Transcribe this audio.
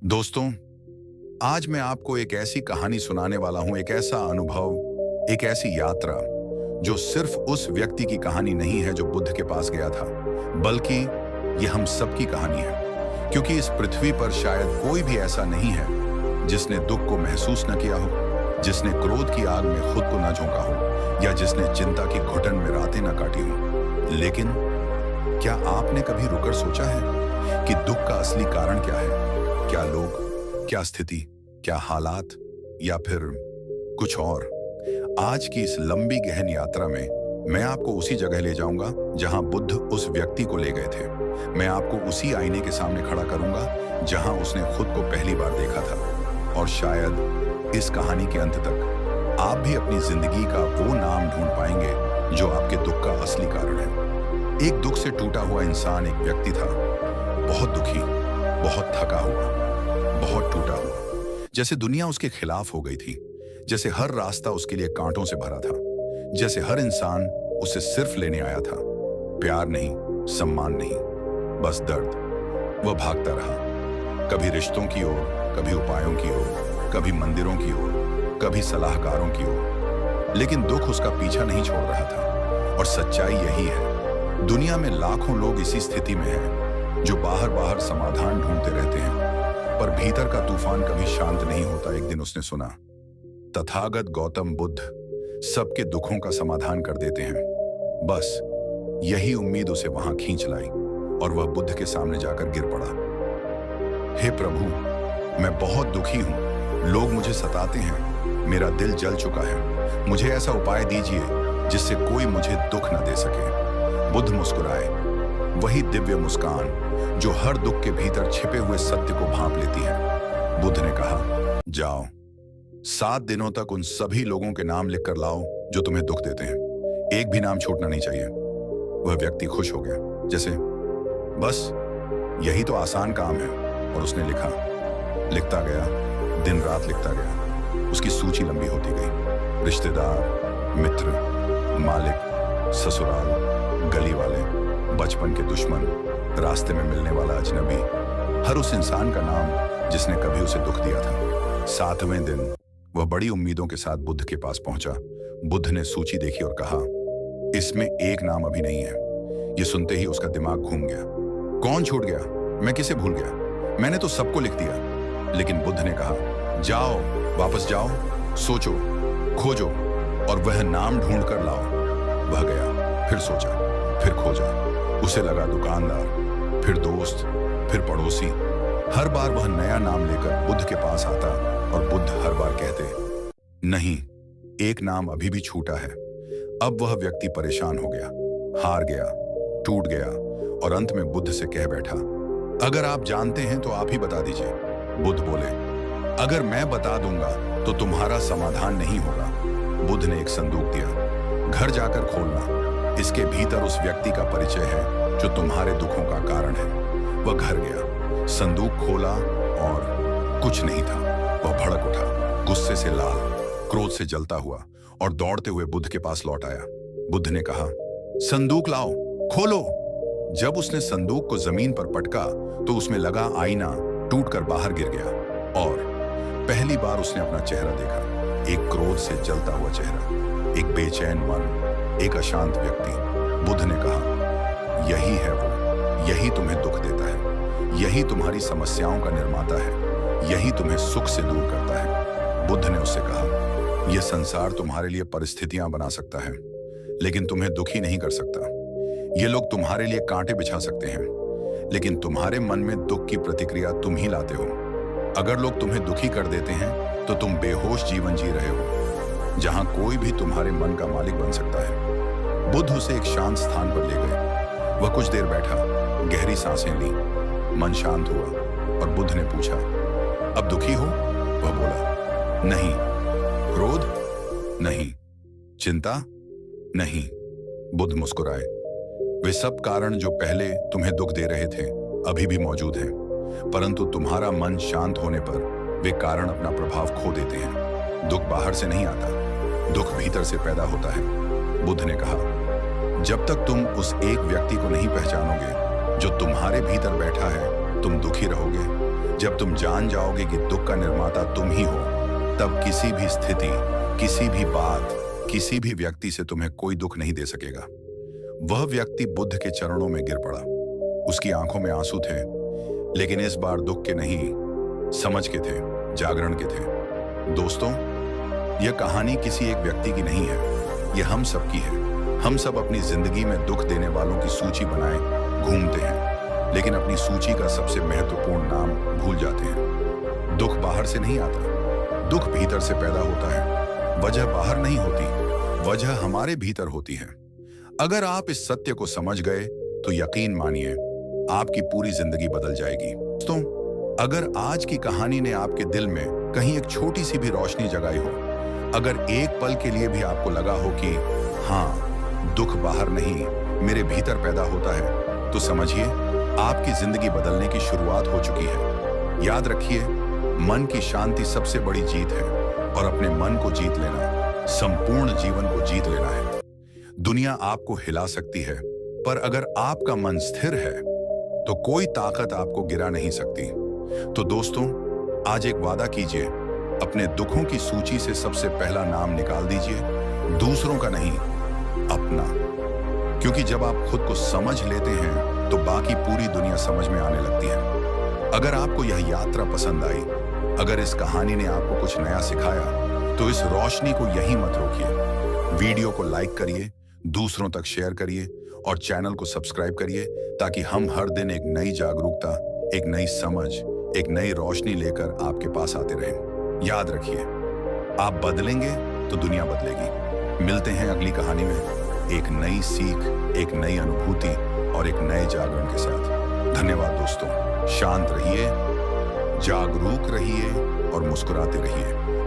दोस्तों, आज मैं आपको एक ऐसी कहानी सुनाने वाला हूं, एक ऐसा अनुभव, एक ऐसी यात्रा जो सिर्फ उस व्यक्ति की कहानी नहीं है जो बुद्ध के पास गया था, बल्कि ये हम सबकी कहानी है। क्योंकि इस पृथ्वी पर शायद कोई भी ऐसा नहीं है जिसने दुख को महसूस न किया हो, जिसने क्रोध की आग में खुद को न झोंका हो, या जिसने चिंता की घुटन में रातें न काटी हो। लेकिन क्या आपने कभी रुककर सोचा है कि दुख का असली कारण क्या है? क्या लोग, क्या स्थिति, क्या हालात, या फिर कुछ और? आज की इस लंबी गहन यात्रा में मैं आपको उसी जगह ले जाऊंगा जहां बुद्ध उस व्यक्ति को ले गए थे। मैं आपको उसी आईने के सामने खड़ा करूंगा जहां उसने खुद को पहली बार देखा था। और शायद इस कहानी के अंत तक आप भी अपनी जिंदगी का वो नाम ढूंढ पाएंगे जो आपके दुख का असली कारण है। एक दुख से टूटा हुआ इंसान एक व्यक्ति था, बहुत दुखी, बहुत थका हुआ, बहुत टूटा हुआ। जैसे दुनिया उसके खिलाफ हो गई थी, जैसे हर रास्ता उसके लिए कांटों से भरा था, जैसे हर इंसान उसे सिर्फ लेने आया था, प्यार नहीं, सम्मान नहीं, बस दर्द। वह भागता रहा, कभी रिश्तों की ओर, कभी उपायों की ओर, कभी मंदिरों की ओर, कभी सलाहकारों की ओर। लेकिन दुख उसका पीछा नहीं छोड़ रहा था। और सच्चाई यही है, दुनिया में लाखों लोग इसी स्थिति में हैं, जो बाहर समाधान ढूंढते रहते हैं, पर भीतर का तूफान कभी शांत नहीं होता। एक दिन उसने सुना, तथागत गौतम बुद्ध सबके दुखों का समाधान कर देते हैं। बस यही उम्मीद उसे वहां खींच लाई और वह बुद्ध के सामने जाकर गिर पड़ा। हे प्रभु, मैं बहुत दुखी हूं, लोग मुझे सताते हैं, मेरा दिल जल चुका है, मुझे ऐसा उपाय दीजिए जिससे कोई मुझे दुख न दे सके। बुद्ध मुस्कुराए, वही दिव्य मुस्कान जो हर दुख के भीतर छिपे हुए सत्य को भांप लेती है। बुद्ध ने कहा, जाओ, 7 दिनों तक उन सभी लोगों के नाम लिखकर लाओ जो तुम्हें दुख देते हैं। एक भी नाम छूटना नहीं चाहिए। वह व्यक्ति खुश हो गया, जैसे बस यही तो आसान काम है। और उसने लिखता गया, दिन रात लिखता गया। उसकी सूची लंबी होती गई। रिश्तेदार, मित्र, मालिक, ससुराल, गली वाले, बचपन के दुश्मन, रास्ते में मिलने वाला अजनबी, हर उस इंसान का नाम जिसने कभी उसे दुख दिया था। 7वें दिन वह बड़ी उम्मीदों के साथ बुद्ध के पास पहुंचा। बुद्ध ने सूची देखी और कहा, इसमें एक नाम अभी नहीं है। यह सुनते ही उसका दिमाग घूम गया। कौन छूट गया? मैं किसे भूल गया? मैंने तो सबको लिख दिया। लेकिन बुद्ध ने कहा, जाओ, वापस जाओ, सोचो, खोजो और वह नाम ढूंढ कर लाओ। वह गया, फिर सोचा, फिर खोजा। उसे लगा दुकानदार, फिर दोस्त, फिर पड़ोसी। हर बार वह नया नाम लेकर बुद्ध के पास आता और बुद्ध हर बार कहते, नहीं, एक नाम अभी भी छूटा है। अब वह व्यक्ति परेशान हो गया, हार गया, टूट गया और अंत में बुद्ध से कह बैठा, अगर आप जानते हैं तो आप ही बता दीजिए। बुद्ध बोले, अगर मैं बता दूंगा तो तुम्हारा समाधान नहीं होगा। बुद्ध ने एक संदूक दिया, घर जाकर खोलना, इसके भीतर उस व्यक्ति का परिचय है जो तुम्हारे दुखों का कारण है। वह घर गया, संदूक खोला और कुछ नहीं था। वह भड़क उठा, गुस्से से लाल, क्रोध से जलता हुआ और दौड़ते हुए बुद्ध के पास लौट आया। बुद्ध ने कहा, संदूक लाओ, खोलो। जब उसने संदूक को जमीन पर पटका तो उसमें लगा आईना टूटकर बाहर गिर गया और पहली बार उसने अपना चेहरा देखा। एक क्रोध से जलता हुआ चेहरा, एक बेचैन मन, एक अशांत व्यक्ति। बुद्ध ने कहा, यही है वो, यही तुम्हें दुख देता है, यही तुम्हारी समस्याओं का निर्माता है, यही तुम्हें सुख से दूर करता है। बुद्ध ने उससे कहा, यह संसार तुम्हारे लिए परिस्थितियां बना सकता है, लेकिन तुम्हें दुखी नहीं कर सकता। ये लोग तुम्हारे लिए कांटे बिछा सकते हैं, लेकिन तुम्हारे मन में दुख की प्रतिक्रिया तुम ही लाते हो। अगर लोग तुम्हें दुखी कर देते हैं तो तुम बेहोश जीवन जी रहे हो, जहां कोई भी तुम्हारे मन का मालिक बन सकता है। बुद्ध उसे एक शांत स्थान पर ले गए। वह कुछ देर बैठा, गहरी सांसें ली, मन शांत हुआ और बुद्ध ने पूछा, अब दुखी हो? वह बोला, नहीं। क्रोध? नहीं। चिंता? नहीं। बुद्ध मुस्कुराए, वे सब कारण जो पहले तुम्हें दुख दे रहे थे अभी भी मौजूद हैं, परंतु तुम्हारा मन शांत होने पर वे कारण अपना प्रभाव खो देते हैं। दुख बाहर से नहीं आता, दुख भीतर से पैदा होता है। बुद्ध ने कहा, जब तक तुम उस एक व्यक्ति को नहीं पहचानोगे जो तुम्हारे भीतर बैठा है, तुम दुखी रहोगे। जब तुम जान जाओगे कि दुख का निर्माता तुम ही हो, तब किसी भी स्थिति, किसी भी बात, किसी भी व्यक्ति से तुम्हें कोई दुख नहीं दे सकेगा। वह व्यक्ति बुद्ध के चरणों में गिर पड़ा। उसकी आंखों में आंसू थे, लेकिन इस बार दुख के नहीं, समझ के थे, जागरण के थे। दोस्तों, यह कहानी किसी एक व्यक्ति की नहीं है, यह हम सब की है। हम सब अपनी जिंदगी में दुख देने वालों की सूची बनाए घूमते हैं, लेकिन अपनी सूची का सबसे महत्वपूर्ण नाम भूल जाते हैं। दुख बाहर से नहीं आता, दुख भीतर से पैदा होता है। वजह बाहर नहीं होती, वजह हमारे भीतर होती है। अगर आप इस सत्य को समझ गए तो यकीन मानिए, आपकी पूरी जिंदगी बदल जाएगी। दोस्तों, अगर आज की कहानी ने आपके दिल में कहीं एक छोटी सी भी रोशनी जगाई हो, अगर एक पल के लिए भी आपको लगा हो कि हाँ, दुख बाहर नहीं, मेरे भीतर पैदा होता है, तो समझिए आपकी जिंदगी बदलने की शुरुआत हो चुकी है। याद रखिए, मन की शांति सबसे बड़ी जीत है, और अपने मन को जीत लेना संपूर्ण जीवन को जीत लेना है। दुनिया आपको हिला सकती है, पर अगर आपका मन स्थिर है तो कोई ताकत आपको गिरा नहीं सकती। तो दोस्तों, आज एक वादा कीजिए, अपने दुखों की सूची से सबसे पहला नाम निकाल दीजिए, दूसरों का नहीं, अपना। क्योंकि जब आप खुद को समझ लेते हैं तो बाकी पूरी दुनिया समझ में आने लगती है। अगर आपको यह यात्रा पसंद आई, अगर इस कहानी ने आपको कुछ नया सिखाया, तो इस रोशनी को यहीं मत रोकिए। वीडियो को लाइक करिए, दूसरों तक शेयर करिए और चैनल को सब्सक्राइब करिए, ताकि हम हर दिन एक नई जागरूकता, एक नई समझ, एक नई रोशनी लेकर आपके पास आते रहें। याद रखिए, आप बदलेंगे तो दुनिया बदलेगी। मिलते हैं अगली कहानी में, एक नई सीख, एक नई अनुभूति और एक नए जागरण के साथ। धन्यवाद दोस्तों। शांत रहिए, जागरूक रहिए और मुस्कुराते रहिए।